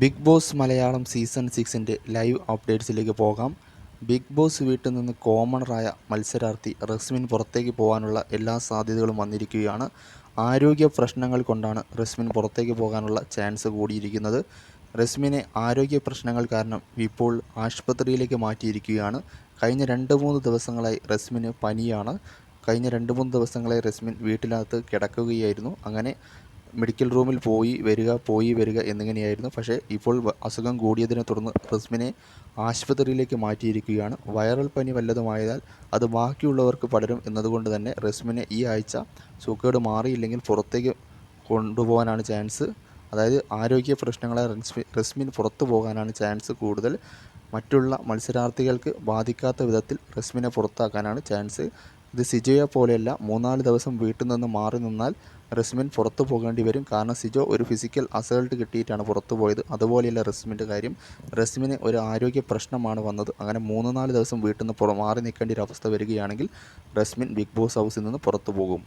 Big Boss Malayalam season 6-ൻ്റെ live അപ്ഡേറ്റ്സിലേക്ക് പോകാം. ബിഗ് ബോസ് വീട്ടിൽ നിന്ന് കോമണറായ മത്സരാർത്ഥി റസ്മിൻ പുറത്തേക്ക് പോകാനുള്ള എല്ലാ സാധ്യതകളും വന്നിരിക്കുകയാണ്. ആരോഗ്യ പ്രശ്നങ്ങൾ കൊണ്ടാണ് റസ്മിൻ പുറത്തേക്ക് പോകാനുള്ള ചാൻസ് കൂടിയിരിക്കുന്നത്. റസ്മിനെ ആരോഗ്യ പ്രശ്നങ്ങൾ കാരണം ഇപ്പോൾ ആശുപത്രിയിലേക്ക് മാറ്റിയിരിക്കുകയാണ്. കഴിഞ്ഞ 2-3 ദിവസങ്ങളായി റസ്മിന് പനിയാണ്. കഴിഞ്ഞ 2-3 ദിവസങ്ങളായി റസ്മിൻ വീട്ടിനകത്ത് കിടക്കുകയായിരുന്നു. അങ്ങനെ മെഡിക്കൽ റൂമിൽ പോയി വരിക എന്നിങ്ങനെയായിരുന്നു. പക്ഷേ ഇപ്പോൾ അസുഖം കൂടിയതിനെ തുടർന്ന് റസ്മിനെ ആശുപത്രിയിലേക്ക് മാറ്റിയിരിക്കുകയാണ്. വൈറൽ പനി വല്ലതുമായതാൽ അത് ബാക്കിയുള്ളവർക്ക് പടരും എന്നതുകൊണ്ട് തന്നെ റസ്മിനെ ഈ ആഴ്ച സൂക്കേട് മാറിയില്ലെങ്കിൽ പുറത്തേക്ക് കൊണ്ടുപോകാനാണ് ചാൻസ്. അതായത് ആരോഗ്യ പ്രശ്നങ്ങളെ റസ്മിൻ പുറത്തു പോകാനാണ് ചാൻസ് കൂടുതൽ. മറ്റുള്ള മത്സരാർത്ഥികൾക്ക് ബാധിക്കാത്ത വിധത്തിൽ റസ്മിനെ പുറത്താക്കാനാണ് ചാൻസ്. ഇത് സിജോയെ പോലെയല്ല. 3-4 ദിവസം വീട്ടിൽ നിന്ന് മാറി നിന്നാൽ റസ്മിൻ പുറത്തു പോകേണ്ടി വരും. കാരണം സിജോ ഒരു ഫിസിക്കൽ അസൾട്ട് കിട്ടിയിട്ടാണ് പുറത്തു പോയത്. അതുപോലെയല്ല റസ്മിൻ്റെ കാര്യം. റസ്മിന് ഒരു ആരോഗ്യ പ്രശ്നമാണ് വന്നത്. അങ്ങനെ 3-4 ദിവസം വീട്ടിൽ നിന്ന് മാറി നിൽക്കേണ്ട ഒരു അവസ്ഥ വരികയാണെങ്കിൽ റസ്മിൻ ബിഗ് ബോസ് ഹൗസിൽ നിന്ന് പുറത്തു പോകും.